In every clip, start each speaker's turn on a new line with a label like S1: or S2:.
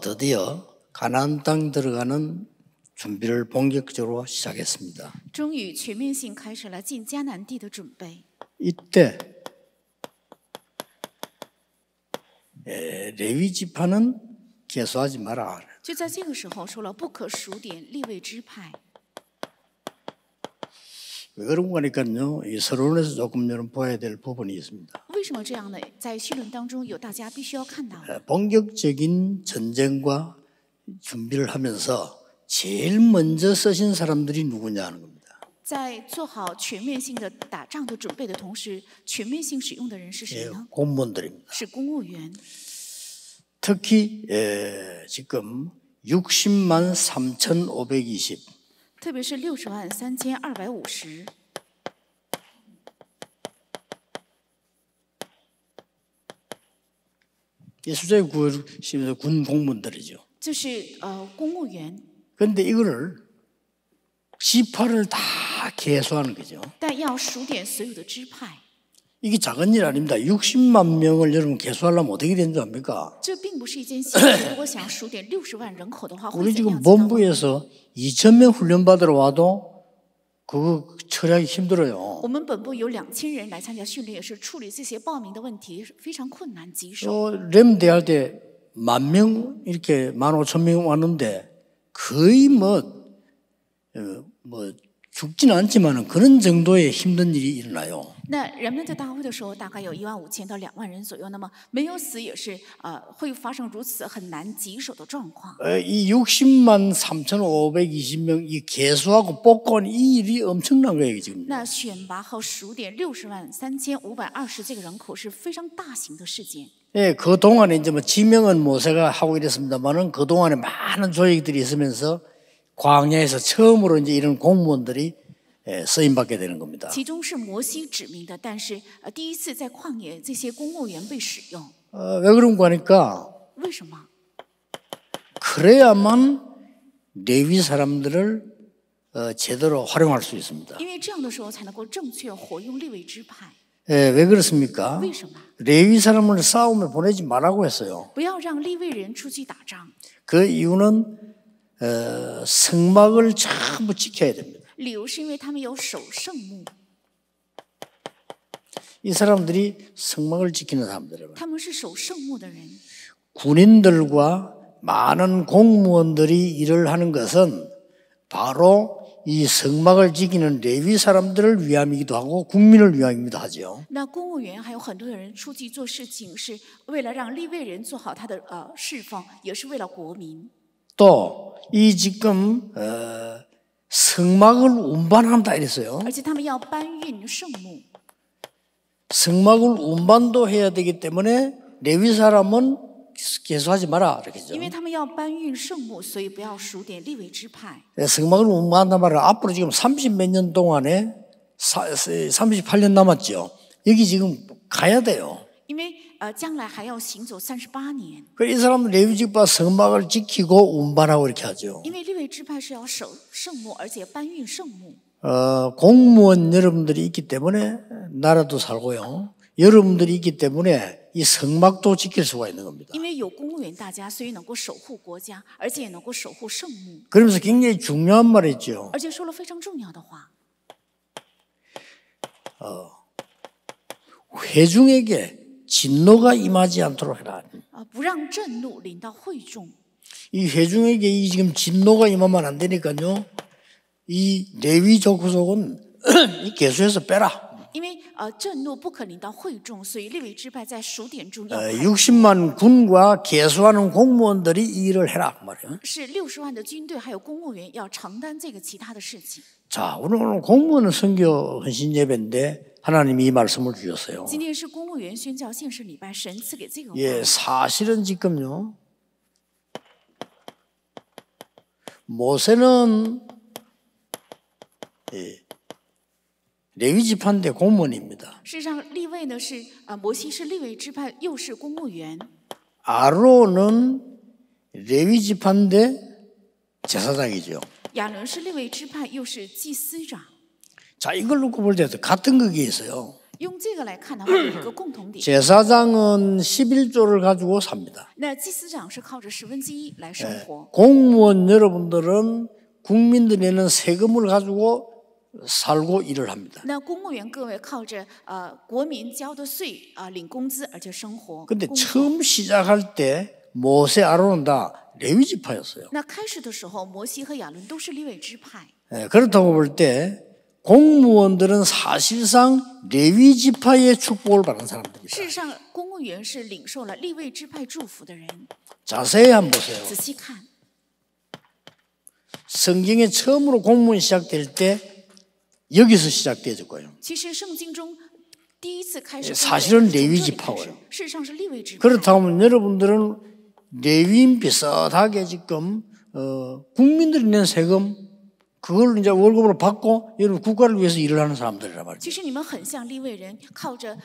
S1: 드디어 가나안 땅 들어가는 준비를 본격적으로 시작했습니다.
S2: 终于全面性开始了进迦南地的准备。
S1: 이때 레위 지파는 계수하지 마라.
S2: 就在这个时候说了，不可数点利未支派。
S1: 왜 그런 거니까요. 이 서론에서 조금 여러분 봐야 될 부분이 있습니다.
S2: 为什么这样呢？在绪论当中有大家必须要看到的。
S1: 본격적인 전쟁과 준비를 하면서 제일 먼저 쓰신 사람들이 누구냐 하는 겁니다.
S2: 在做好全面性的打仗的准备的同时，全面性使用的人是谁呢？
S1: 공무원들입니다.
S2: 是公务员。
S1: 특히 지금 60만 3,520.
S2: 特别是603250。
S1: 이 숫자에 구하시면서 군 공무원들이죠.
S2: 就是公务员。
S1: 그런데 이거를 지파를 다 계수하는 거죠.
S2: 但要数点所有的支派，
S1: 이게 작은 일 아닙니다. 60만 명을 여러분 계수하려면 어떻게 되는 줄 압니까?
S2: 这并不是一件小事。如果想数点60万人口的话，会
S1: 우리
S2: 怎
S1: 지금
S2: 样子呢？
S1: 본부에서 2,000명 훈련 받으러 와도 그거 처리하기 힘들어요.
S2: 我们本部有2000人来参加训练，也是处理这些报名的问题非常困难棘手。
S1: 램 대할 때 10,000명 이렇게 15,000명 왔는데 거의 뭐 죽지는 않지만 그런 정도의 힘든 일이 일어나요.
S2: 那人们在大会的时候，大概有15000到2万人左右，那么没有死也是会发生如此很难棘手的状况。
S1: 이 60만 3,520명 이 계수하고 뽑고 이 일이 엄청난 거예요 지금.
S2: 那选拔和数点603520这个人口是非常大型的事件。
S1: 예, 그 동안에 이제 뭐 지명은 모세가 하고 이랬습니다만은 그 동안에 많은 조직들이 있으면서 광야에서 처음으로 이제 이런 공무원들이 쓰임 받게 되는 겁니다.
S2: 其中是摩西指明的，但是第一次在旷野这些公务员被使用。
S1: 왜 그런가 하니까
S2: 为什么？
S1: 그래야만 레위 사람들을 제대로 활용할 수 있습니다.
S2: 因为这样的时候才能够正确活用利未支派。
S1: 예, 왜 그렇습니까?
S2: 为什么？
S1: 레위 사람을 싸움에 보내지 말라고 했어요.
S2: 不要让利未人出去打仗。
S1: 그 이유는 성막을 전부 지켜야 됩니다.
S2: 理由是因为他们有守圣墓，
S1: 이 사람들이 성막을 지키는 사람들이에요.
S2: 他们是守圣墓的人。
S1: 군인들과 많은 공무원들이 일을 하는 것은 바로 이 성막을 지키는 레위 사람들을 위함이기도 하고 국민을 위함이기도 하죠.
S2: 那公务员还有很多的人出去做事情，是为了让利未人做好他的侍奉，也是为了国民。
S1: 또 이 지금 성막을 운반한다 이랬어요.
S2: 而且他们要搬运圣墓，
S1: 성막을 운반도 해야 되기 때문에 레위 사람은 계수하지 마라 이렇게죠.
S2: 因为他们要搬运圣墓，所以不要数点利未支派。
S1: 성막을 운반한단 말은 앞으로 지금 30몇 년 동안에 38년 남았죠. 여기 지금 가야 돼요.
S2: 因为将来还要行走38年。
S1: 이 사람은 레위 지파 성막을 지키고 운반하고 이렇게 하죠.
S2: 因为利未支派是要守圣墓，而且搬运圣墓。
S1: 공무원 여러분들이 있기 때문에 나라도 살고요. 여러분들이 있기 때문에 이 성막도 지킬 수가 있는 겁니다.
S2: 因为有公务员大家，所以能够守护国家，而且也能够守护圣墓。
S1: 그러면서 굉장히 중요한 말이죠.
S2: 而且说了非常重要的话，
S1: 회중에게 진노가 임하지 않도록 해라.
S2: 不让震怒临到会众。
S1: 이 회중에게 이 지금 진노가 임하면 안 되니까요. 이 레위 족속은 이 계수해서 빼라.
S2: 因为震怒不可临到会众，所以利未支派在数点中要
S1: 60만 군과 계수하는 공무원들이 이 일을 해라 그 말이에요.
S2: 是60万的军队还有公务员要承担这个其他的事情。
S1: 자, 오늘 공무원은 선교 헌신 예배인데 하나님이 이 말씀을 주셨어요.
S2: 今天是公务员宣教献世礼拜，神赐给这个话。
S1: 예, 사실은 지금요. 모세는 레위 지파인데 공무원입니다.
S2: 事实上，利未呢是摩西是利未支派，又是公务员。
S1: 아론은 레위 지파인데 제사장이죠.
S2: 亚伦是利未支派，又是祭司长。
S1: 자, 이걸 놓고 볼 때 같은 그게 있어요.
S2: 用这个来看的话，有一个共同点。
S1: 제사장은 11조를 가지고 삽니다.
S2: 那祭司长是靠着1/10来生活。
S1: 공무원 여러분들은 국민들이 내는 세금을 가지고 살고 일을 합니다.
S2: 那公务员各位靠着国民交的税领工资而且生活。
S1: 근데 처음 시작할 때 모세 아론은 다 레위 지파였어요.
S2: 那开始的时候，摩西和亚伦都是利未支派。
S1: 그렇다고 볼 때 공무원들은 사실상 레위 지파의 축복을 받은 사람들입니다.
S2: 事实上，公务员是领受了利未支派祝福的人。
S1: 자세히 한번 보세요.
S2: 仔细看，
S1: 성경에 처음으로 공무원이 시작될 때 여기서 시작되었고요.
S2: 其实圣经中第一次开始
S1: 사실은 레위 지파예요.
S2: 事实上是利未支派。
S1: 그렇다고 하면 여러분들은 레위인 비슷하게 지금 국민들이 낸 세금 그걸 이제 월급으로 받고 여러분 국가를 위해서 일을 하는 사람들이란 말이죠.
S2: 其实你们很像利未人，靠着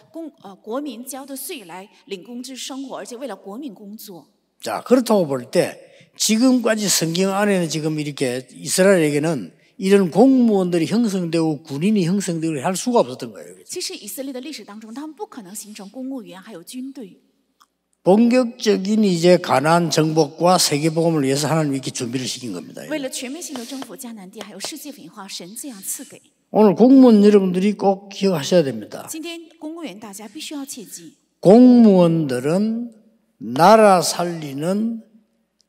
S2: 国民交的税来领工资生活，而且为了国民工作。
S1: 자, 그렇다고 볼 때 지금까지 성경 안에는 지금 이렇게 이스라엘에게는 이런 공무원들이 형성되고 군인이 형성되고 할 수가 없었던 거예요.
S2: 其实以色列的历史当中，他们不可能形成公务员还有军队。
S1: 본격적인 이제 가나안 정복과 세계복음을 위해서 하나님이 이렇게 준비를 시킨 겁니다.
S2: 为了全面性的征服迦南地，还有世界文化，神这样赐给。
S1: 오늘 공무원 여러분들이 꼭 기억하셔야 됩니다.
S2: 今天公务员大家必须要切记，
S1: 공무원들은 나라 살리는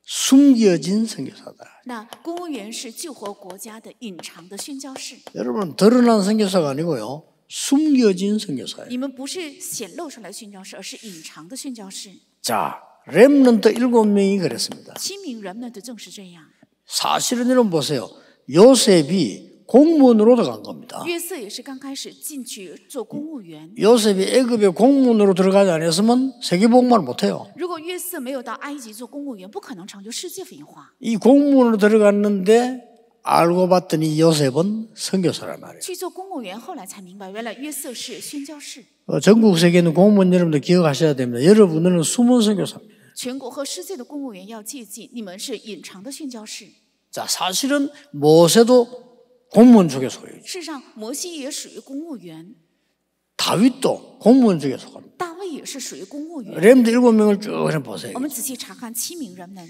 S1: 숨겨진 선교사다.
S2: 那公务员是救活国家的隐藏的宣教士。
S1: 여러분 드러난 선교사가 아니고요. 숨겨진 선교사예요.
S2: 你们不是显露出来宣教士，而是隐藏的宣教士。
S1: 자, 렘넌트 7명이 그랬습니다.
S2: 7名人们的正是这样。
S1: 사실은 여러분 보세요. 요셉이 공무원으로 들어간 겁니다.
S2: 约瑟也是刚开始进去做公务员。
S1: 요셉이 애굽에 공무원으로 들어가지 않았으면 세계복음을 못해요.
S2: 如果约瑟没有到埃及做公务员，不可能成就世界文化。
S1: 이 공무원으로 들어갔는데 알고 봤더니 요셉은 선교사란 말이에요.
S2: 去做公务员，后来才明白，原来约瑟是宣教士。
S1: 전국 세계에 있는 공무원 여러분들 기억하셔야 됩니다. 여러분들은 숨은 선교사입니다.
S2: 全国和世界的公务员要切记，你们是隐藏的宣教士。
S1: 자, 사실은 모세도 공무원 쪽에 속해요.
S2: 事实上，摩西也属于公务员，
S1: 다윗도 공무원 쪽에 속합니다.
S2: 大卫也是属于公务员。
S1: 렘드 7명을 쭉 그냥 보세요.
S2: 我们仔细查看7名人们，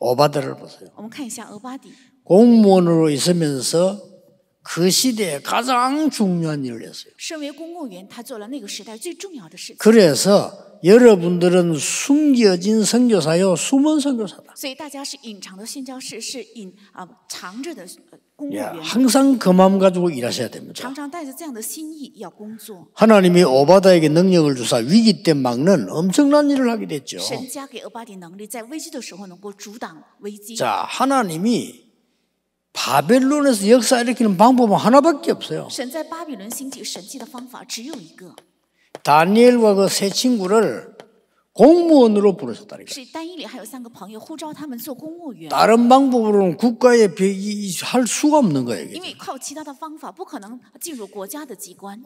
S1: 오바드를 보세요.
S2: 我们看一下俄巴底，
S1: 공무원으로 있으면서 그 시대에 가장 중요한 일을 했어요.
S2: 身为公务员，他做了那个时代最重要的事情。
S1: 그래서 여러분들은 숨겨진 선교사요, 숨은 선교사다.
S2: 所以大家是隐藏的宣教士，是藏着的公务
S1: 예,
S2: 员，
S1: 항상 그 마음 가지고 일하셔야 됩니다.
S2: 常常带着这样的心意要工作。
S1: 하나님이 오바다에게 능력을 주사 위기 때 막는 엄청난 일을 하게 됐죠.
S2: 神加给俄巴底能力，在危机的时候能够阻挡危机。
S1: 자, 하나님이 바벨론에서 역사 일으키는 방법은 하나밖에 없어요.
S2: 神在巴比伦兴起神迹的方法只有一个，
S1: 다니엘과 그 세 친구를 공무원으로 부르셨다니까.
S2: 是单一里还有3个朋友呼召他们做公务员，
S1: 다른 방법으로는 국가의 할 수가 없는 거예요.
S2: 因为靠其他的方法不可能进入国家的机关。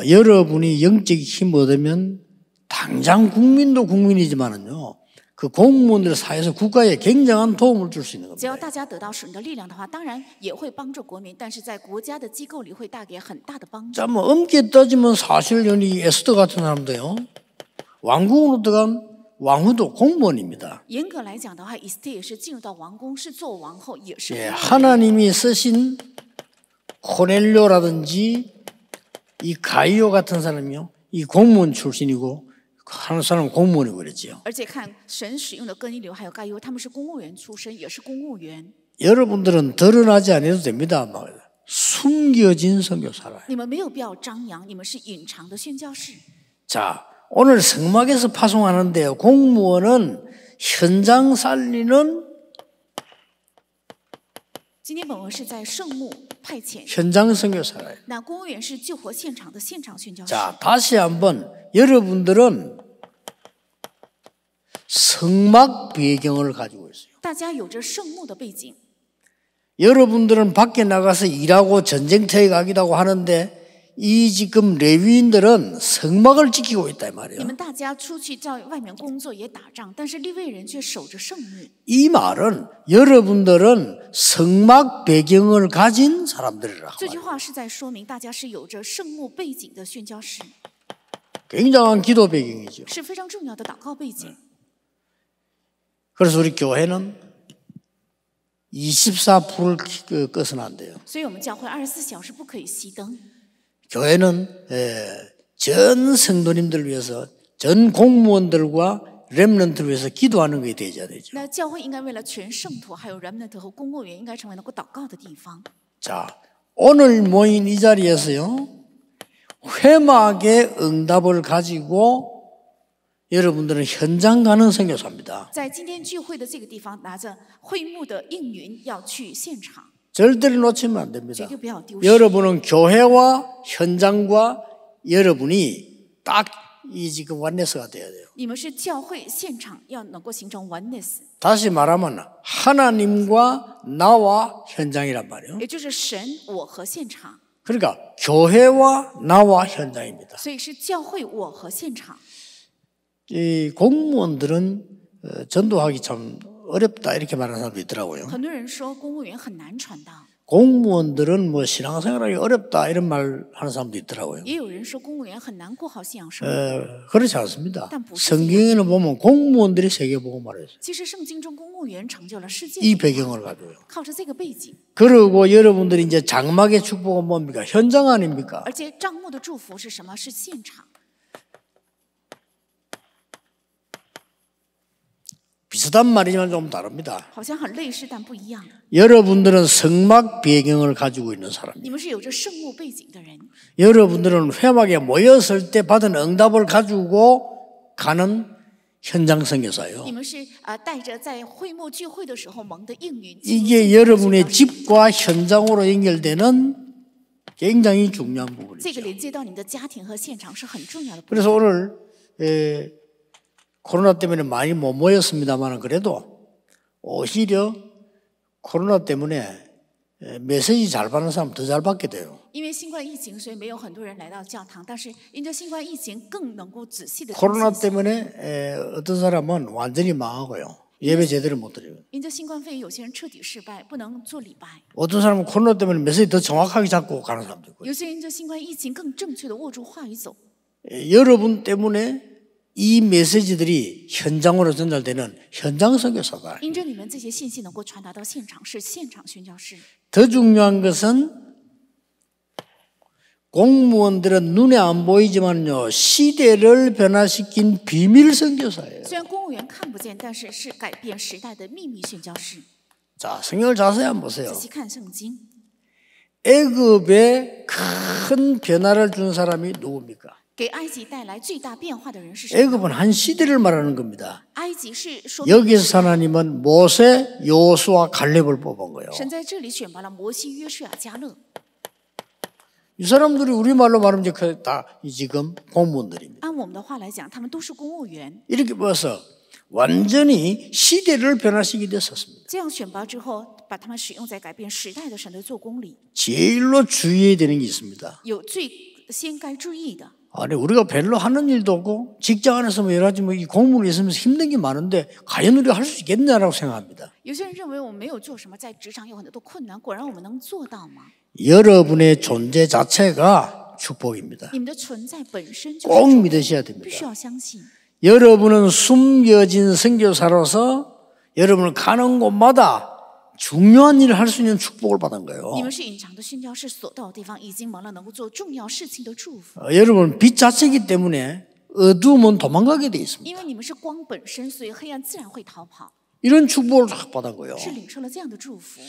S1: 여러분이 영적 힘 얻으면 당장 국민도 국민이지만은요. 그 공무원들 사이에서 국가에 굉장한 도움을 줄 수 있는
S2: 只要
S1: 겁니다.
S2: 大家得到神的力量的话，当然也会帮助国民，但是在国家的机构里会带给很大的帮助。
S1: 자, 뭐 엄격히 따지면 사실 이 에스더 같은 사람도요. 왕궁으로 들어간 왕후도 공무원입니다.
S2: 严格来讲的话，以斯帖也是进入到王宫，是做王后，也是
S1: 예, 하나님이 쓰신 코넬료라든지 이 가이오 같은 사람이요. 이 공무원 출신이고 하는 사람은 공무원이고 그랬지요.
S2: 而且看神使用的哥尼流还有盖优，他们是公务员出身，也是公务员。
S1: 여러분들은 드러나지 않아도 됩니다. 숨겨진 선교사라.
S2: 你们没有必要张扬，你们是隐藏的宣教士。
S1: 자, 오늘 성막에서 파송하는데요. 공무원은 현장 살리는
S2: 今天本文是在圣墓派遣，
S1: 현장 선교사라요.
S2: 那公务员是救活现场的现场宣教士。
S1: 자, 다시 한번 여러분들은 성막 배경을 가지고 있어요.
S2: 大家有着圣墓的背景，
S1: 여러분들은 밖에 나가서 일하고 전쟁터에 가기도 하고 하는데 이 지금 레위인들은 성막을 지키고 있다 이
S2: 你
S1: 말이에요.
S2: 们大家出去在外面工作也打仗，但是利未人却守着圣幕。
S1: 이 말은 여러분들은 성막 배경을 가진 사람들이라.
S2: 这句话是在说明大家是有着圣幕背景的宣教士，
S1: 굉장한 기도 배경이죠.
S2: 是非常重要的祷告背景。
S1: 그래서 우리 교회는 24불을 꺼서는 안 돼요.
S2: 所以我们教会24小时不可以熄灯。
S1: 교회는 전 성도님들 위해서 전 공무원들과 렘넌트를 위해서 기도하는 게 되어야 되죠.
S2: 那教会应该为了全圣徒，还有 remnant 和公务员，应该成为能够祷告的地方。
S1: 자, 오늘 모인 이 자리에서요. 회막의 응답을 가지고 여러분들은 현장 가는 선교사입니다.
S2: 在今天聚会的这个地方，拿着会幕的应允要去现场，
S1: 절대로 놓치면 안 됩니다.
S2: 绝对不要丢失。
S1: 여러분은 교회와 현장과 여러분이 딱 이 지금 원네스가 돼야 돼요.
S2: 你们是教会现场要能够形成 oneness，
S1: 다시 말하면 하나님과 나와 현장이란 말이에요.
S2: 也就是神、我和现场，
S1: 그러니까 교회와 나와 현장입니다.
S2: 所以是教会我和现场。
S1: 이 공무원들은 전도하기 참 어렵다 이렇게 말하는 사람도 있더라고요.
S2: 很多人说公务员很难传道，
S1: 공무원들은 뭐 신앙생활하기 어렵다 이런 말 하는 사람도 있더라고요.
S2: 也有人说公务员很难过好信仰生活。
S1: 그렇지 않습니다.
S2: 일단 보세요.
S1: 성경에는 보면 공무원들이 세계복음을 했어요.
S2: 其实圣经中公务员成就了世界，
S1: 이 배경을 가지고요.
S2: 靠着这个背景，
S1: 그리고 여러분들이 이제 장막의 축복은 뭡니까? 현장 아닙니까?
S2: 而且帐幕的祝福是什么？是现场。
S1: 비슷한 말이지만 좀 다릅니다.
S2: 好像很类似，但不一样。
S1: 여러분들은 성막 배경을 가지고 있는 사람이에요.
S2: 你们是有着圣幕背景的人，
S1: 여러분들은 회막에 모였을 때 받은 응답을 가지고 가는 현장 선교사예요.
S2: 你们是带着在会幕聚会的时候蒙的应允。
S1: 이게 여러분의 집과 현장으로 연결되는 굉장히 중요한
S2: 这个
S1: 부분이죠.
S2: 连接到你的家庭和现场是很重要的部分。
S1: 그래서 오늘 코로나 때문에 많이 못 모였습니다만 그래도 오히려 코로나 때문에 메시지 잘 받는 사람 더 잘 받게 돼요.
S2: 因为新冠疫情，所以没有很多人来到教堂，但是因着新冠疫情，更能够仔细的。
S1: 코로나 때문에 어떤 사람은 완전히 망하고요. 예배 제대로 못 드려요.
S2: 因着新冠肺炎，有些人彻底失败，不能做礼拜；
S1: 어떤 사람은 코로나 때문에 메시지 더 정확하게 잡고 가는 사람도 있고요.
S2: 有些人因着新冠疫情，更正确的握住话语走。
S1: 여러분 때문에 이 메시지들이 현장으로 전달되는 현장 선교사다.
S2: 因着你们这些信息能够传达到现场，是现场宣教士。
S1: 더 중요한 것은 공무원들은 눈에 안 보이지만요 시대를 변화시킨 비밀 선교사예요.
S2: 虽然公务员看不见，但是是改变时代的秘密宣教士。
S1: 자, 성경을 자세히 한번 보세요.
S2: 仔细看圣经，
S1: 애굽에 큰 변화를 준 사람이 누굽니까?
S2: 给埃及带来最大变化的人是谁？
S1: 애굽은 한 시대를 말하는 겁니다.
S2: 埃及是说明
S1: 여기서 하나님은 모세, 여호수아, 갈렙을 뽑은 거예요.
S2: 神在这里选拔了摩西、约书亚、迦勒。
S1: 이 사람들이 우리말로 말하면 이제 다 지금 공무원들입니다.
S2: 按我们的话来讲，他们都是公务员。
S1: 이렇게 봐서 완전히 시대를 변화시키게 됐었습니다.
S2: 这样选拔之后，把他们使用在改变时代的神的做工里，
S1: 제일로 주의해야 되는 게 있습니다.
S2: 有最先该注意的。
S1: 아니 우리가 별로 하는 일도 없고 직장 안에서 뭐 여러 가지 뭐 이 공무원이 있으면서 힘든 게 많은데 과연 우리가 할 수 있겠냐라고 생각합니다.
S2: 有些人认为我们没有做什么，在职场有很多的困难，果然我们能做到吗？
S1: 여러분의 존재 자체가 축복입니다.
S2: 你们的存在本身就
S1: 꼭
S2: 是
S1: 믿으셔야
S2: 必须
S1: 됩니다.
S2: 要相信。
S1: 여러분은 숨겨진 선교사로서 여러분을 가는 곳마다 중요한 일을 할 수 있는 축복을 받은 거예요.
S2: 你们是隐藏的宣教士，所到的地方已经蒙了能够做重要事情的祝福。
S1: 여러분 빛 자체이기 때문에 어두움은 도망가게 돼 있습니다.
S2: 因为你们是光本身，所以黑暗自然会逃跑。
S1: 이런 축복을 딱 받은 거예요.
S2: 是领受了这样的祝福。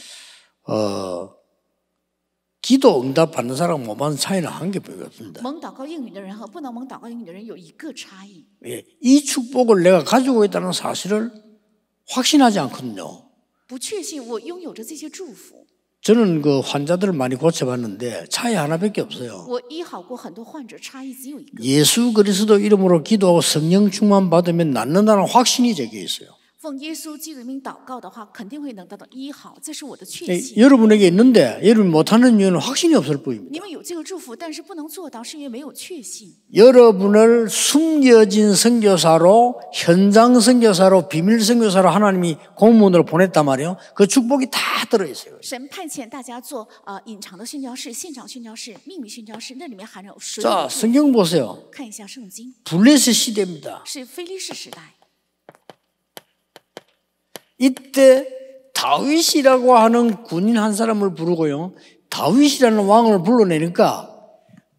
S1: 기도 응답 받는 사람 못 받는 차이는 한 개밖에 없습니다.
S2: 蒙祷告应允的人和不能蒙祷告应允的人有一个差异。
S1: 예, 이 축복을 내가 가지고 있다는 사실을 확신하지 않거든요.
S2: 不确信我拥有着这些祝福。
S1: 저는 그 환자들을 많이 고쳐봤는데 차이 하나밖에 없어요.
S2: 我医好过很多患者，差异只有一个。
S1: 예수 그리스도 이름으로 기도하고 성령 충만 받으면 낫는다는 확신이 제게 있어요.
S2: 奉耶稣基督的名祷告的话，肯定会能得到医好，这是我的确信。
S1: 여러분에게 있는데 여러분이 못하는 이유는 확신이 없을 뿐입니다.
S2: 你们有这个祝福，但是不能做到，是因为没有确信。
S1: 여러분을 숨겨진 선교사로, 현장 선교사로, 비밀 선교사로 하나님이 공무원으로 보냈단 말이에요. 그 축복이 다 들어있어요.
S2: 神派遣大家做隐藏的宣教士、现场宣教士、秘密宣教士，那里面含有水。
S1: 자, 성경 보세요.
S2: 看一下圣经，
S1: 블레셋 시대입니다.
S2: 是非利士时代。
S1: 이때 다윗이라고 하는 군인 한 사람을 부르고요. 다윗이라는 왕을 불러내니까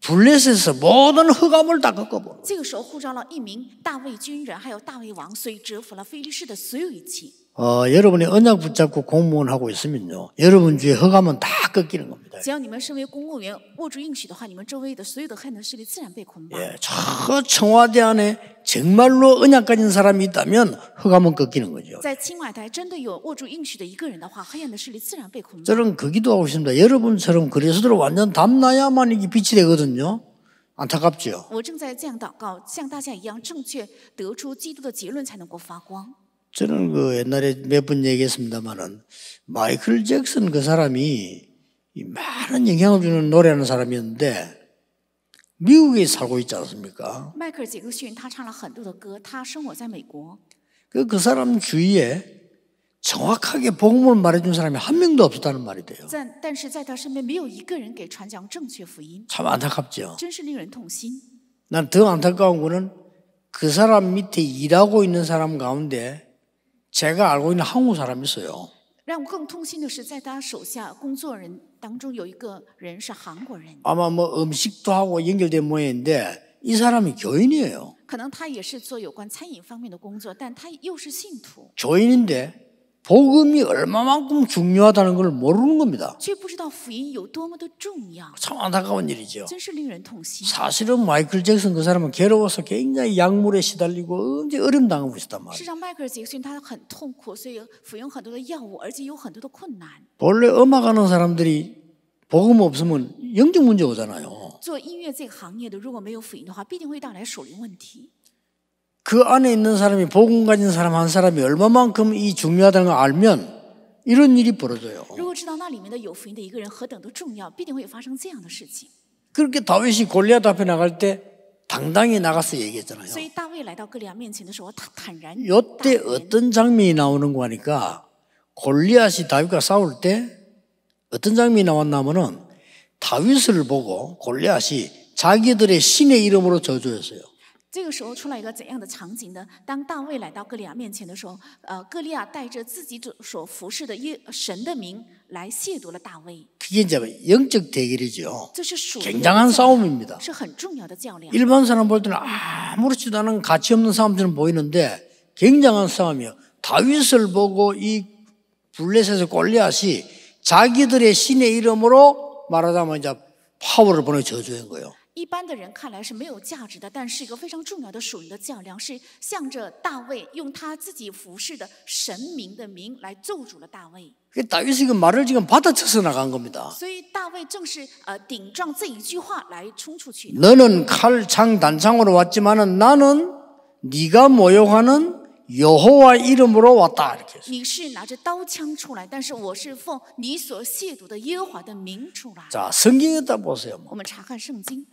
S1: 블레셋에서 모든 흑암을 다 꺾어버려.
S2: 这个时候呼召了一名大卫军人，还有大卫王，所以折服了非利士的所有一切。
S1: 여러분이 언약 붙잡고 공무원 하고 있으면요. 여러분 주에 흑암은 다 꺾이는 겁니다.
S2: 只要你们身为公务员握住应许的话，你们周围的所有的黑暗势力自然被捆绑。
S1: 예, 저 청와대 안에 정말로 언약 가진 사람이 있다면 흑암은 꺾이는 거죠.
S2: 在青瓦台真的有握住应许的一个人的话，黑暗的势力自然被捆绑。
S1: 저는 그 기도하고 있습니다. 여러분처럼 그리스도로 완전 담나야만 이게 빛이 되거든요. 안타깝죠.
S2: 我正在这样祷告，像大家一样正确得出基督的结论，才能够发光。
S1: 저는 그 옛날에 몇 번 얘기했습니다만은 마이클 잭슨 그 사람이 이 많은 영향을 주는 노래하는 사람이었는데 미국에 살고 있지 않습니까?
S2: 迈克尔·杰克逊他唱了很多的歌，他生活在美国，
S1: 그 사람 주위에 정확하게 복음을 말해준 사람이 한 명도 없었다는 말이 돼요.
S2: 但是在他身边没有一个人给传讲正确福音，
S1: 참 안타깝죠.
S2: 真是令人痛心。
S1: 난 더 안타까운 거는 그 사람 밑에 일하고 있는 사람 가운데 제가 알고 있는 한국 사람이 있어요.
S2: 让我更痛心的是，在他手下工作人当中有一个人是韩国人，
S1: 아마 뭐 음식도 하고 연결된 모양인데 이 사람이 교인이에요.
S2: 可能他也是做有关餐饮方面的工作，但他又是信徒，
S1: 교인인데 복음이 얼마만큼 중요하다는 걸 모르는 겁니다.
S2: 却不知道福音有多么的重要，
S1: 참 안타까운 일이죠.
S2: 真是令人痛心。
S1: 사실은 마이클 잭슨 그 사람은 괴로워서 굉장히 약물에 시달리고 언제 어려움 당하고 있었단
S2: 事
S1: 말이에요.
S2: 实上，迈克尔·杰克逊他很痛苦，所以服用很多的药物，而且有很多的困难。
S1: 원래 음악하는 사람들이 복음 없으면 영적 문제 오잖아요.
S2: 做音乐这个行业的，如果没有福音的话，必定会带来属灵问题。
S1: 그 안에 있는 사람이 복음 가진 사람 한 사람이 얼마만큼 이 중요하다는 걸 알면 이런 일이 벌어져요.
S2: 如果知道那里面的有福音的一个人何等的重要，必定会发生这样的事情。
S1: 그렇게 다윗이 골리앗 앞에 나갈 때 당당히 나가서 얘기했잖아요.
S2: 所以大卫来到歌利亚面前的时候，他坦然大
S1: 이때
S2: 言。
S1: 어떤 장면이 나오는 거 하니까 골리앗이 다윗과 싸울 때 어떤 장면이 나왔냐면은 다윗을 보고 골리앗이 자기들의 신의 이름으로 저주했어요.
S2: 这个时候出来一个怎样的场景呢？当大卫来到歌利亚面前的时候，歌利亚带着自己所服侍的神的名来亵渎了大卫。
S1: 그게 이제 영적 대결이죠.
S2: 这是属灵的
S1: 굉장한
S2: 较量
S1: 싸움입니다.
S2: 是很重要的较量。
S1: 일반 사람 볼 때는 아무렇지도 않은 가치 없는 싸움처럼 보이는데 굉장한 싸움이에요. 다윗을 보고 이 블레셋의 골리앗이 자기들의 신의 이름으로 말하자면 이제 파워를 보내 저주한 거예요.
S2: 一般的人看来是没有价值的，但是一个非常重要的属灵的较量，是向着大卫用他自己服侍的神明的名来咒诅了大卫。
S1: 다윗이 그 말을 지금 받아쳐서 나간 겁니다.
S2: 所以大卫正是顶撞这一句话来冲出去的。
S1: 너는 칼, 창, 단창으로 왔지만은 나는 네가 모욕하는 여호와 이름으로 왔다 이렇게 했어요.
S2: 你是拿着刀枪出来，但是我是奉你所亵渎的耶和华的名出来。
S1: 자, 성경에다 보세요.
S2: 我们查看圣经，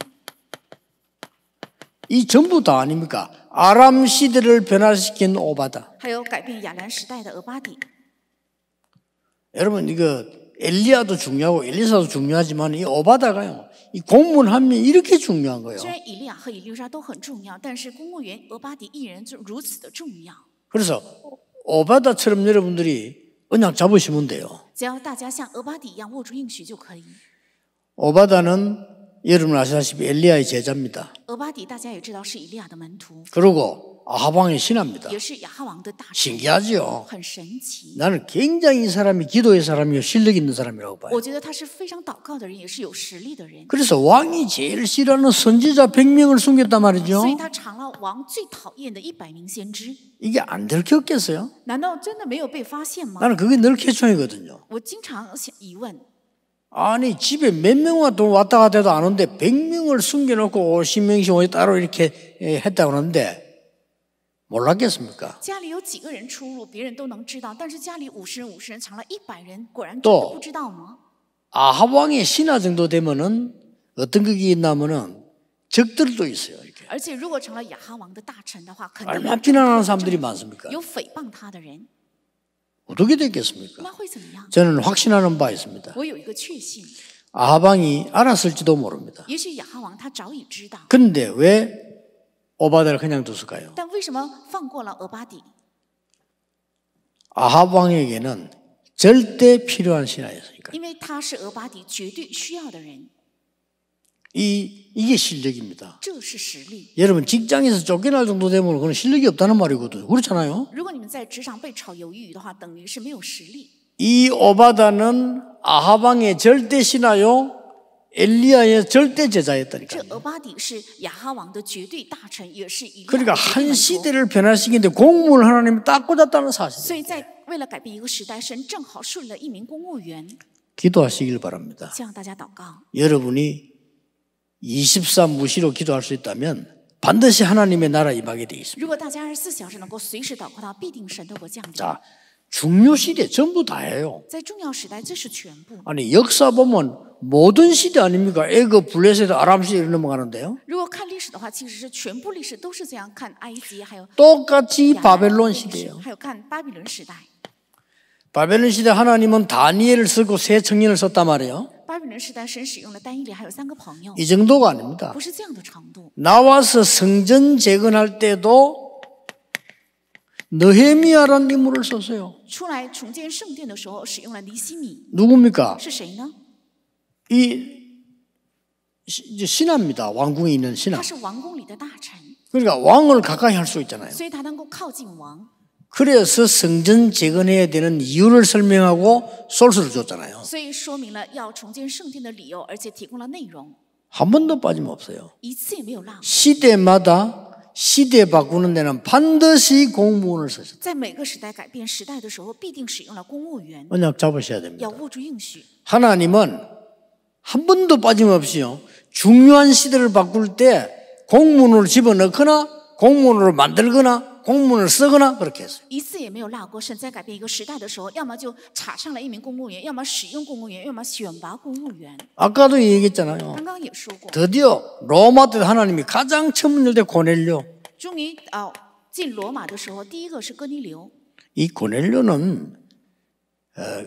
S1: 이 전부 다 아닙니까? 아람 시대를 변화시킨 오바다.
S2: 还有改变亚兰时代的俄巴底。
S1: 여러분 이거 엘리야도 중요하고 엘리사도 중요하지만 이 오바다가요. 이 공무원 한 명 이렇게 중요한 거예요.
S2: 虽然以利亚和以利沙都很重要，但是公务员俄巴底一人就如此的重要。
S1: 그래서 오바다처럼 여러분들이 언약 잡으시면 돼요.
S2: 只要大家像俄巴底一样握住应许就可以。
S1: 오바다는 여러분 아시다시피 엘리야의 제자입니다.
S2: 俄巴底大家也知道是以利亚的门徒，
S1: 그리고 아하방의 신하입니다.
S2: 也是亚哈王的大臣，
S1: 신기하죠.
S2: 很神奇。
S1: 나는 굉장히 이 사람이 기도의 사람이요 실력 있는 사람이라고 봐요.
S2: 我觉得他是非常祷告的人，也是有实力的人，
S1: 그래서 왕이 제일 싫어하는 선지자 100명을 숨겼단 말이죠.
S2: 所以他藏了王最讨厌的100名先知。
S1: 이게 안 들켰겠어요?
S2: 难道真的没有被发现吗？
S1: 나는 그게 늘 쾌청이거든요.
S2: 我经常疑问，
S1: 아니 집에 몇 명만 돈 왔다 갔다 해도 안 오는데 100명을 숨겨놓고 50명씩 따로 이렇게 했다고 하는데 몰랐겠습니까?
S2: 家里有几个人出入，别人都能知道，但是家里50人藏了100人，果然真
S1: 또
S2: 的不知道吗？
S1: 아합 왕의 신하 정도 되면은 어떤 것이 있냐면은 적들도 있어요. 이렇게.
S2: 而且如果成了亚哈王的大臣的话，肯定
S1: 얼마나 비난하는 사람들이 많습니까?
S2: 有诽谤他的人，
S1: 어떻게 됐겠습니까?
S2: 那会怎么样？
S1: 저는 확신하는 바 있습니다.
S2: 我有一个确信，
S1: 아합 왕이 알았을지도 모릅니다.
S2: 也许亚哈王他早已知道，
S1: 그런데 왜 오바다를 그냥 뒀을까요?
S2: 但为什么放过了俄巴底？
S1: 아합 왕에게는 절대 필요한 신하였으니까.
S2: 因为他是俄巴底绝对需要的人，
S1: 이게 실력입니다.
S2: 这是实力。
S1: 여러분 직장에서 쫓겨날 정도 되면 그건 실력이 없다는 말이거든요. 그렇잖아요.
S2: 如果你们在职场被炒鱿鱼的话，等于是没有实力。
S1: 이 오바다는 아합 왕의 절대 신하요 엘리야의 절대
S2: 这
S1: 제자였다니까요.
S2: 俄巴底是亚哈王的绝对大臣，也是以利亚
S1: 그러니까
S2: 的绝对
S1: 한
S2: 门徒。
S1: 시대를 변화시키는데 공무원을 하나님이 딱 꽂았다는
S2: 所
S1: 사실.
S2: 以在为了改变一个时代，神正好顺了一名公务员，
S1: 기도하시길 바랍니다.
S2: 希望大家祷告。
S1: 여러분이 24 무시로 기도할 수 있다면 반드시 하나님의 나라 임하게 되어 있습니다.
S2: 如果大家24小时能够随时祷告到，必定神的国降临。
S1: 자, 중요 시대 전부 다예요.
S2: 在重要时代，这是全部。
S1: 아니 역사 보면 모든 시대 아닙니까? 애굽, 블레셋, 아람 시대로 넘어가는데요.
S2: 如果看历史的话，其实是全部历史都是这样看埃及，还有
S1: 똑같이
S2: 亚兰
S1: 바벨론
S2: 历史
S1: 시대예요.
S2: 还有看巴比伦时代。
S1: 바벨론 시대 하나님은 다니엘을 쓰고 세 청년을 썼단 말이에요.
S2: 巴比伦时代，神使用了但以理还有3个朋友，
S1: 이 정도가 아닙니다.
S2: 不是这样的程度。
S1: 나와서 성전 재건할 때도 느헤미야라는 인물을 썼어요.
S2: 出来重建圣殿的时候，使用了尼西米，
S1: 누굽니까?
S2: 是谁呢？
S1: 신하입니다. 왕궁에 있는 신하.
S2: 他是王宫里的大臣，
S1: 그러니까 왕을 가까이 할 수 있잖아요.
S2: 所以他能够靠近王。
S1: 그래서 성전 재건해야 되는 이유를 설명하고 솔수를 줬잖아요.
S2: 所以说明了要重建圣殿的理由，而且提供了内容，
S1: 한 번도 빠짐없어요.
S2: 一次也没有落过。
S1: 시대마다 시대 바꾸는 데는 반드시 공무원을 쓰셨다.
S2: 在每个时代改变时代的时候，必定使用了公务员，
S1: 언약 잡으셔야 됩니다.
S2: 要握住应许。
S1: 하나님은 한 번도 빠짐없이요. 중요한 시대를 바꿀 때 공무원을 집어넣거나 공무원으로 만들거나 공무원을 쓰거나 그렇게 했어요.
S2: 一次也没有落过。神在改变一个时代的时候，要么就插上了一名公务员，要么使用公务员，要么选拔公务员。
S1: 아까도 얘기했잖아요.
S2: 刚刚也说过，
S1: 드디어 로마 때 하나님이 가장 처음 열때 고넬료.
S2: 终于进罗马的时候，第一个是哥尼流。
S1: 이 고넬료는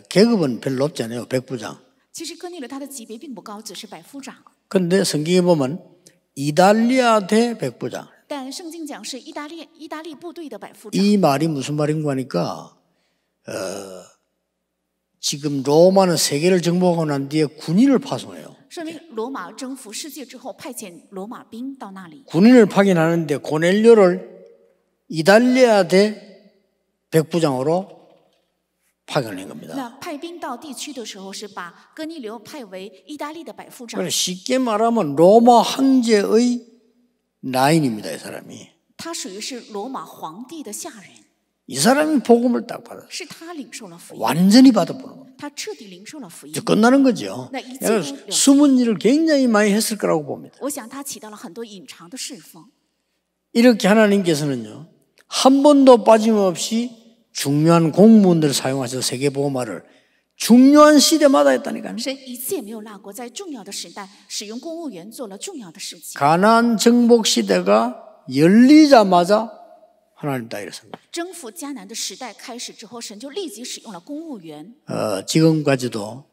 S1: 계급은 별로 없잖아요. 백부장.
S2: 其实哥尼流他的级别并不高，只是百夫长。
S1: 그런데 성경에 보면 이달리아 대 백부장.
S2: 但圣经讲是意大利部队的百夫长。
S1: 이 말이 무슨 말인가 하니까 지금 로마는 세계를 정복하고 난 뒤에 군인을 파송해요.
S2: 说明罗马征服世界之后，派遣罗马兵到那里。
S1: 군인을 파견하는데 고넬료를 이달리아 대 백부장으로 파견한 겁니다.
S2: 那派兵到地区的时候，是把哥尼流派为意大利的百夫长。
S1: 그래서 쉽게 말하면 로마 황제의 라인입니다. 이 사람이.
S2: 他属于是罗马皇帝的下人，
S1: 이 사람이 복음을 딱 받았어요.
S2: 是他领受了福音，
S1: 완전히 받아보는 겁니다.
S2: 他彻底领受了福音
S1: 이제 。 끝나는 거죠.
S2: 나 이제
S1: 내가
S2: 또
S1: 숨은 일을 굉장히 많이 했을 거라고 봅니다.
S2: 我想他起到了很多隐藏的侍奉。
S1: 이렇게 하나님께서는요. 한 번도 빠짐없이 중요한 공무원들을 사용하셔서 세계보고말을 중요한 시대마다 했다니까요.
S2: 神一次也没有落过，在重要的时代使用公务员做了重要的事情。
S1: 가나안 정복 시대가 열리자마자 하나님 다 이랬습니다.
S2: 征服迦南的时代开始之后，神就立即使用了公务员。
S1: 지금까지도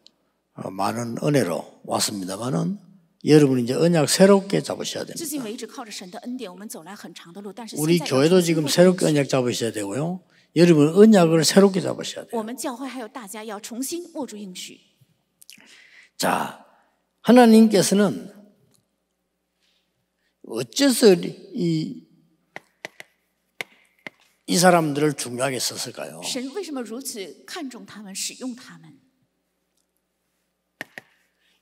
S1: 많은 은혜로 왔습니다만은 여러분 이제 언약 새롭게 잡으셔야
S2: 至
S1: 됩니다.
S2: 今为止，靠着神的恩典，我们走来很长的路，但是
S1: 우리
S2: 现在要
S1: 교회도
S2: 重新
S1: 지금
S2: 握住
S1: 새롭게 언약 잡으셔야 되고요. 여러분 언약을 새롭게 잡으셔야 돼요.
S2: 我们教会还有大家要重新握住应许。
S1: 자, 하나님께서는 어째서 이 사람들을 중요하게 썼을까요?
S2: 神为什么如此看重他们，使用他们？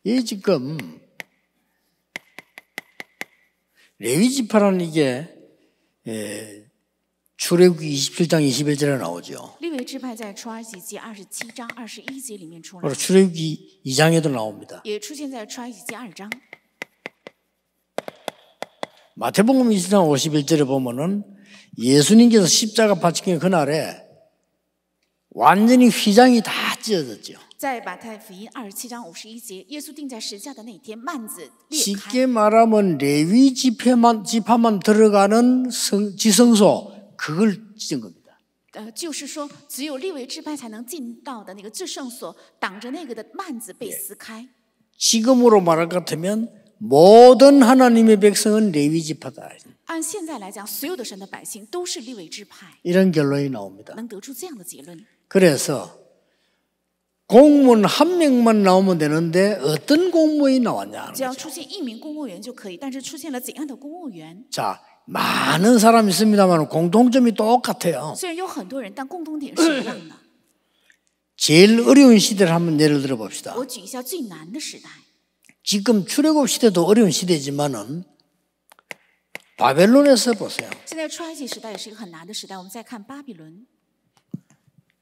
S1: 이 지금 레위 지파라는 이게 출애굽기 27장 21절에 나오죠.
S2: 利未支派在出埃及记27章21节里面出来
S1: 그리고 ， 출애굽기 2장에도 나옵니다.
S2: 也出现在出埃及记2章。
S1: 마태복음 20장 51절에 보면은 예수님께서 십자가 박히는 그날에 완전히 휘장이 다 찢어졌죠.
S2: 在马太福音27章51节，耶稣钉在十字架的那天，幔子裂开。
S1: 쉽게 말하면 레위 지파만 들어가는 지성소 그걸 찢은 겁니다.
S2: 就是说，只有利未支派才能进到的那个至圣所，挡着那个的幔子被撕开。
S1: 지금으로 말할 것 같으면 모든 하나님의 백성은 레위 지파다.
S2: 按现在来讲，所有的神的百姓都是利未支派，
S1: 이런 결론이 나옵니다.
S2: 能得出这样的结论。
S1: 그래서 공무원 한 명만 나오면 되는데 어떤 공무원이 나왔냐?
S2: 只要出现一名公务员就可以，但是出现了怎样的公务员？
S1: 자, 많은 사람이 있습니다만 공통점이 똑같아요.
S2: 虽然有很多人，但共同点是一样的。
S1: 제일 어려운 시대를 한번 예를 들어 봅시다.
S2: 我举一下最难的时代。
S1: 지금 출애굽 시대도 어려운 시대지만은 바벨론에서 보세요.
S2: 现在出埃及时代也是一个很难的时代。我们再看巴比伦，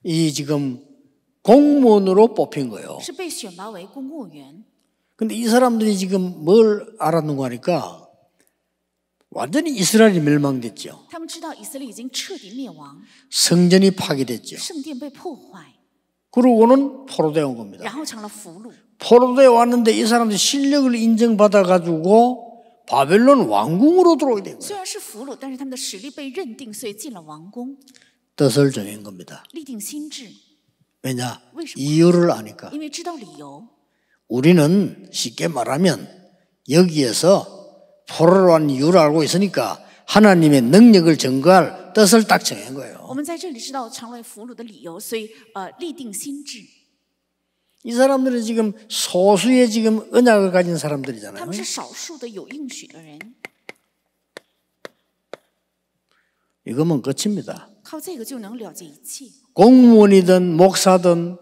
S1: 이 지금 공무원으로 뽑힌 거예요.
S2: 是被选拔为公务员。
S1: 근데 이 사람들이 지금 뭘 알았는가 하니까 완전히 이스라엘이 멸망됐죠.
S2: 他们知道以色列已经彻底灭亡，
S1: 성전이 파괴됐죠.
S2: 圣殿被破坏，
S1: 그러고는 포로되어 온 겁니다.
S2: 然后成了俘虏。
S1: 포로되어 왔는데 이 사람들이 실력을 인정받아가지고 바벨론 왕궁으로 들어오게 된
S2: 虽
S1: 거예요.
S2: 然是俘虏，但是他们的实力被认定，所以进了王宫，
S1: 뜻을 정한 겁니다.
S2: 立定心志。
S1: 왜냐?
S2: 为什么？
S1: 이유를 아니까.
S2: 因为知道理由。
S1: 우리는 쉽게 말하면 여기에서 포로로 온 이유를 알고 있으니까 하나님의 능력을 증거할 뜻을 딱 정한 거예요.
S2: 我们在这里知道成为俘虏的理由，所以立定心志。
S1: 이 사람들은 지금 소수의 지금 언약을 가진
S2: 他
S1: 사람들이잖아요.
S2: 们是少数的有应许的人，
S1: 이거면 끝입니다.
S2: 靠这个就能了结一切。
S1: 공무원이든 목사든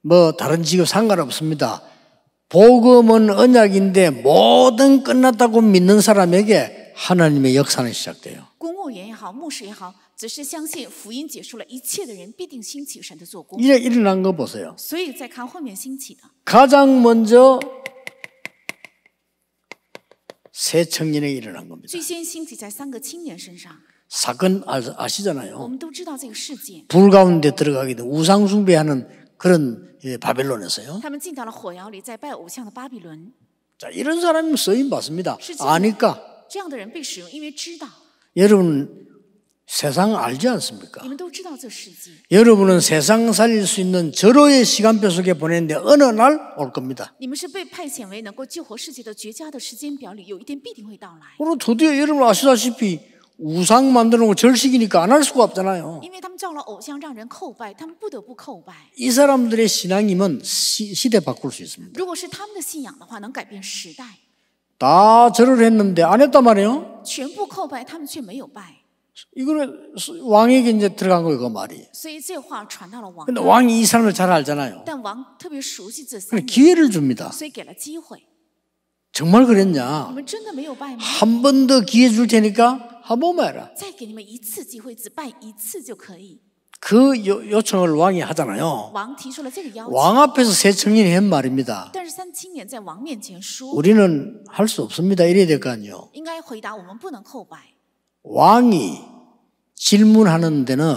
S1: 뭐 다른 직업 상관없습니다. 복음은 언약인데 모든 끝났다고 믿는 사람에게 하나님의 역사는 시작돼요.
S2: 公务员也好，牧师也好，只是相信福音结束了一切的人，必定兴起神的做工。
S1: 이래 일어난 거 보세요.
S2: 所以再看后面兴起的，
S1: 가장 먼저 세 청년에게 일어난 겁니다.
S2: 最先兴起在3个青年身上。
S1: 사건
S2: 我
S1: 아시잖아요.
S2: 们都知道这个事件，
S1: 불 가운데 들어가게 된 우상 숭배하는 그런 바벨론에서요.
S2: 他们进到了火窑里，在拜偶像的巴比伦。
S1: 자, 이런 사람이 쓰임 받습니다.
S2: 是这样的
S1: 아니까
S2: 这样的人被使用，因为知道，
S1: 여러분 세상 알지 않습니까?
S2: 你们都知道这世界，
S1: 여러분은 세상 살릴 수 있는 절호의 시간표 속에 보냈는데 어느 날 올 겁니다.
S2: 你们是被派遣为能够救活世界的绝佳的时间表里，有一天必定会到来。
S1: 그리고 드디어 여러분 아시다시피 우상 만드는 거 절식이니까 안 할 수가 없잖아요.
S2: 因为他们造了偶像，让人叩拜，他们不得不叩拜。
S1: 이 사람들의 신앙이면 시대 바꿀 수 있습니다.
S2: 如果是他们的信仰的话，能改变时代。
S1: 다 절을 했는데 안 했단 말이에요.
S2: 全部叩拜，他们却没有拜，
S1: 이거는 왕에게 이제 들어간 거예요, 그 말이.
S2: 所以这话传到了王
S1: 근데
S2: 那里。
S1: 왕이 이 사람을 잘 알잖아요.
S2: 但王特别熟悉这三
S1: 그래서
S2: 人，
S1: 기회를 줍니다.
S2: 所以给了机会。
S1: 정말
S2: 你
S1: 그랬냐?
S2: 们真的没有拜吗？
S1: 한 번 더 기회 줄 테니까 한 번만 해라.
S2: 再给你们一次机会，只拜一次就可以。
S1: 그 요청을 왕이 하잖아요.
S2: 王提出了这个要求，
S1: 왕 앞에서 세 청년이 한 말입니다.
S2: 但是3青年在王面前说，
S1: 우리는 할 수 없습니다. 이래야 될 거 아니에요.
S2: 应该回答我们不能叩拜。
S1: 왕이 질문하는 데는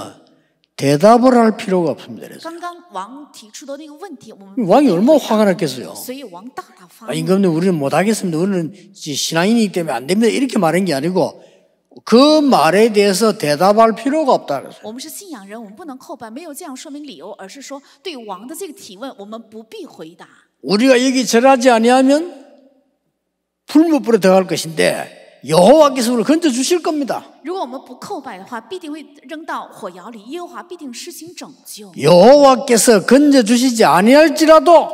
S1: 대답을 할 필요가 없습니다. 그래서
S2: 刚刚王提出的那个问题，我们
S1: 왕이 얼마나 화가 났겠어요.
S2: 所以王大大发
S1: 아,
S2: 怒。
S1: 임금님 우리는 못하겠습니다. 우리는 신앙인이기 때문에 안 됩니다. 이렇게 말한 게 아니고 그 말에 대해서 대답할 필요가 없다. 그랬어요.
S2: 我们是信仰人，我们不能叩拜，没有这样说明理由，而是说对王的这个提问，我们不必回答。
S1: 우리가 여기 절하지 아니하면 불못불에 들어갈 것인데 여호와께서 우리를 건져 주실 겁니다.
S2: 如果我们不叩拜的话，必定会扔到火窑里，耶和华必定施行拯救。
S1: 여호와께서 건져 주시지 아니할지라도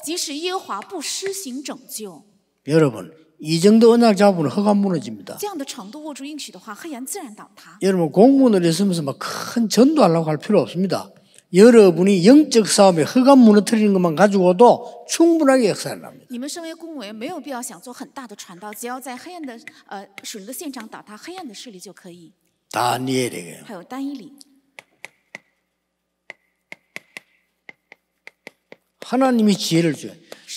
S2: 即使耶和华不施行拯救，
S1: 여러분 이 정도 언약 잡으면 허가 무너집니다.
S2: 这样的程度握住应许的话，黑暗自然倒塌。
S1: 여러분 공무원을 있으면서 막 큰 전도하려고 할 필요 없습니다. 여러분이 영적 싸움에 허가 무너뜨리는 것만 가지고도 충분하게 역사를 납니다.
S2: 你们身为公务员，没有必要想做很大的传道，只要在黑暗的属灵的现场倒塌黑暗的势力就可以。
S1: 다니엘에게
S2: 还有单一里，
S1: 하나님이 지혜를 줘요.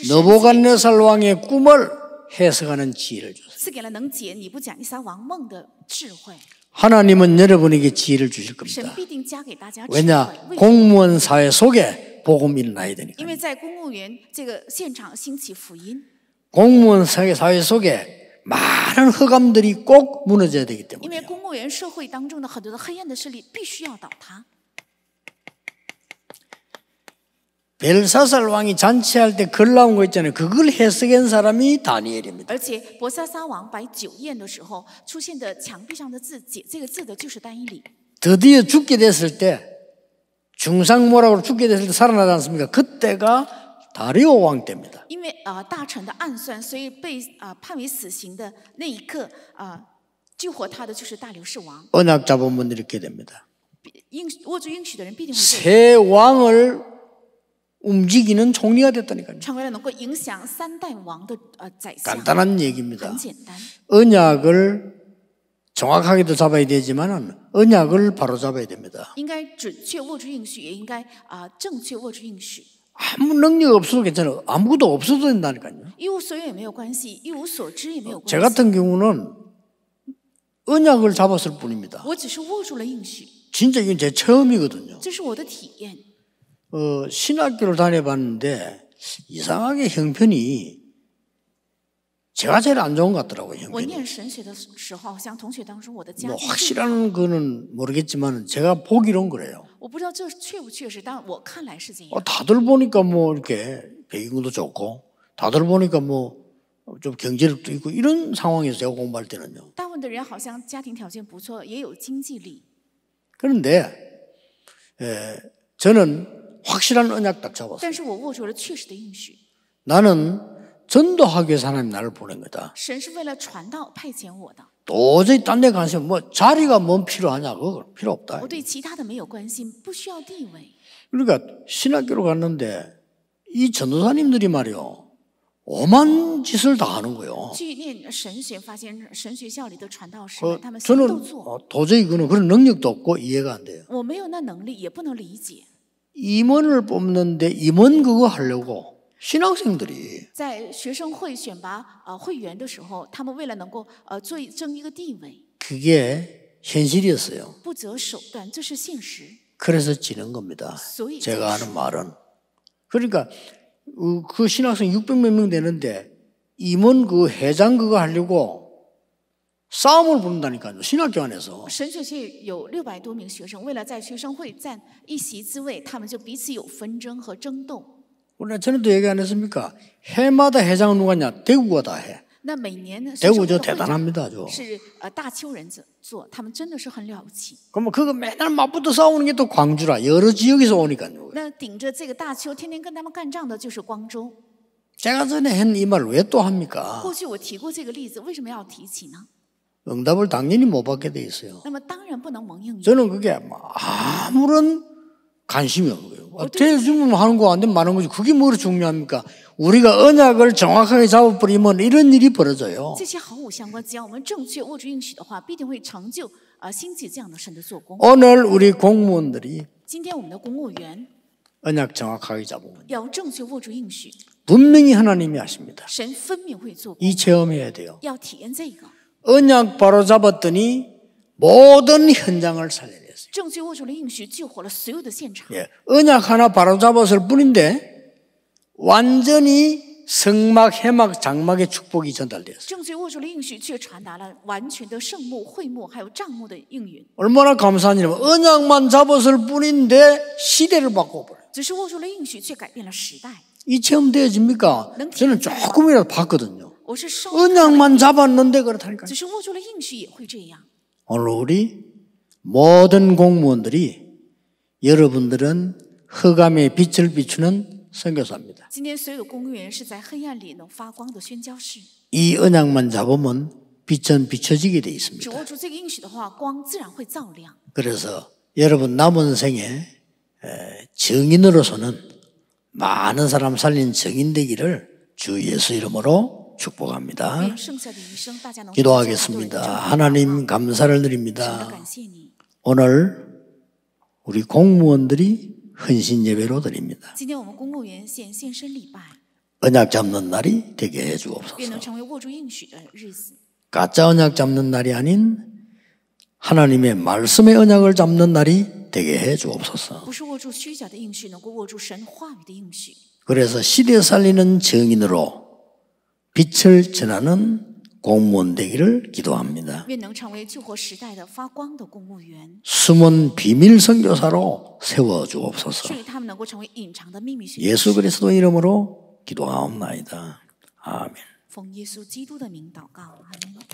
S1: 느부갓네살 왕의 꿈을 해석하는 지혜를 줬어요.
S2: 赐给了能解尼布甲尼撒王梦的智慧。
S1: 하나님은 여러분에게 지혜를 주실
S2: 神
S1: 겁니다.
S2: 必定加给大家智
S1: 왜냐?
S2: 慧。为什么？
S1: 공무원 사회 속에 복음이 일어나야 되니까.
S2: 因为在公务员这个现场兴起福音，
S1: 공무원 사회 속에 많은 흑암들이 꼭 무너져야 되기
S2: 因为
S1: 때문에
S2: 公务员社会当中的很多的黑暗的势力必须要倒塌。
S1: 벨사살 왕이 잔치할 때 글 나온 거 있잖아요. 그걸 해석한 사람이 다니엘입니다.
S2: 而且伯沙撒王摆酒宴的时候出现的墙壁上的字，解这个字的就是但以理。
S1: 드디어 죽게 됐을 때 중상모락으로 죽게 됐을 때 살아나지 않습니까? 그때가 다리오 왕 때입니다.
S2: 因为大臣的暗算，所以被判为死刑的那一刻救活他的就是大流士王。
S1: 언약 잡으면 이렇게 됩니다.
S2: 握住应许的人必定会这样，
S1: 새 왕을 움직이는 총리가 됐다니까요.
S2: 成为了能够影响3代王的宰相。
S1: 간단한 얘기입니다.
S2: 很简单，
S1: 언약을 정확하게도 잡아야 되지만 언약을 바로 잡아야 됩니다.
S2: 应该准确握住应许，也应该正确握住应许。
S1: 아무 능력 없어도 괜찮아요. 아무것도 없어도 된다니까요.
S2: 一无所有也没有关系，一无所知也没有
S1: 제
S2: 关系。
S1: 같은 경우는 언약을 잡았을 뿐입니다.
S2: 我只是握住了应许，
S1: 진짜 이건 제 처음이거든요.
S2: 这是我的体验。
S1: 신학교를 다녀봤는데 이상하게 형편이 제가 제일 안 좋은 것 같더라고요.
S2: 我
S1: 형편이.
S2: 念神学的时候，好像同学当中我的家
S1: 뭐
S2: 境最好，
S1: 확실한 거는 모르겠지만 제가 보기론 그래요.
S2: 我不知道这确不确实，但我看来是这样。
S1: 다들 보니까 뭐 이렇게 배경도 좋고 다들 보니까 뭐 좀 경제력도 있고 이런 상황에서 제가 공부할 때는요.
S2: 大部分的人好像家庭条件不错，也有经济力。
S1: 그런데 저는 확실한 언약 딱 잡았어요.
S2: 但是我握住了确实的应许。
S1: 나는 전도하기 위해서 하나님 나를 보낸 거다.
S2: 神是为了传道派遣我的，
S1: 도저히 딴 데 관심 뭐 자리가 뭔 필요하냐 그거 필요 없다.
S2: 我对其他的没有关心，不需要地位。
S1: 그러니까 신학교로 갔는데 이 전도사님들이 말이요 오만 짓을 다 하는 거예요.
S2: 去念神学，发现神学校里的传道士们，他们什么
S1: 저는
S2: 都做。
S1: 도저히 그런 능력도 없고 이해가 안 돼요.
S2: 我没有那能力，也不能理解。
S1: 임원을 뽑는데 임원 그거 하려고 신학생들이
S2: 在学生会选拔会员的时候，他们为了能够争一个地位，
S1: 그게 현실이었어요.
S2: 不择手段，这是现实。
S1: 그래서 지는 겁니다.
S2: 所以
S1: 제가 하는 말은. 그러니까 그 신학생 600몇 명 되는데 임원 그 회장 그거 하려고 싸움을 부른다니까요. 신학교 안에서.
S2: 神学系有600多名学生，为了在学生会占一席之位，他们就彼此有纷争和争斗。
S1: 오늘 전에도 얘기 안 했습니까? 해마다 회장은 누가냐? 대구가 다 해.
S2: 那每年学生
S1: 대구
S2: 会
S1: 저
S2: 的会长
S1: 대단합니다. 저.
S2: 是大邱人做，他们真的是很了不起。
S1: 그러면 그거 맨날 맞붙어 싸우는 게 또 광주라. 여러 지역에서 오니까요.
S2: 那顶着这个大邱，天天跟他们干仗的就是光州。
S1: 제가 전에 한 이 말 왜 또 합니까?
S2: 过去我提过这个例子，为什么要提起呢？
S1: 응답을 당연히 못 받게 돼 있어요.
S2: 那么当然不能蒙应允。
S1: 저는 그게 아무런 관심이 없는 거예요. 대주문 하는 거 안 되면 많은 거지. 그게 뭐로 중요합니까? 우리가 언약을 정확하게 잡아버리면 이런 일이 벌어져요.
S2: 这些毫无相关，只要我们正确握住应许的话，必定会成就兴起这样的神的做工。
S1: 오늘 우리 공무원들이
S2: 今天我们的公务员
S1: 언약 정확하게 잡으면
S2: 要正确握住应许，
S1: 분명히 하나님이 하십니다.
S2: 神分明会做工，
S1: 이 체험해야 돼요.
S2: 要体验这个。
S1: 언약 바로 잡았더니 모든 현장을 살려냈어요.
S2: 正确握住了应许，救活了所有的现场。
S1: 예, 언약 하나 바로 잡았을 뿐인데 완전히 성막, 해막, 장막의 축복이 전달됐어요.
S2: 正确握住了应许，却传达了完全的圣幕、会幕还有帐幕的应允。
S1: 얼마나 감사한 일이면 언약만 잡았을 뿐인데 시대를 바꿔버려요.
S2: 只是握住了应许，却改变了时代。
S1: 이 체험 되어집니까? 저는 조금이라도 봤거든요.
S2: 我是受，
S1: 언약만 잡았는데 그렇다니까요.
S2: 只是握住了应许也会这样。
S1: 오늘 우리 모든 공무원들이 여러분들은 흑암의 빛을 비추는 선교사입니다.
S2: 今天所有的公务员是在黑暗里能发光的宣教士。
S1: 이 언약만 잡으면 빛은 비춰지게 돼
S2: 只
S1: 있습니다.
S2: 握住这个应许的话，光自然会照亮。
S1: 그래서 여러분 남은 생에 정인으로서는 많은 사람 살린 정인 되기를 주 예수 이름으로 축복합니다.
S2: 愿剩下的余生，大家能
S1: 기도하겠습니다. 하나님 감사를
S2: 神的
S1: 드립니다.
S2: 感谢你。
S1: 오늘 우리 공무원들이 헌신 예배로 드립니다.
S2: 今天我们公务员献身礼拜，
S1: 언약 잡는 날이 되게
S2: 愿
S1: 해주옵소서.
S2: 能成为握住应许的日子。
S1: 가짜 언약 잡는 날이 아닌 하나님의 말씀의 언약을 잡는 날이 되게 해 주옵소서.
S2: 不是握住虚假的应许，能够握住神话语的应许。
S1: 그래서 시대 살리는 증인으로 빛을 전하는 공무원 되기를 기도합니다.
S2: 愿能成为救活时代的发光的公务员，
S1: 숨은 비밀 선교사로 세워 주옵소서.
S2: 所以他们能够成为隐藏的秘密宣教
S1: 예수
S2: 士。
S1: 그리스도 이름으로 기도하옵나이다. 아멘.
S2: 奉耶稣基督的名祷告，阿门。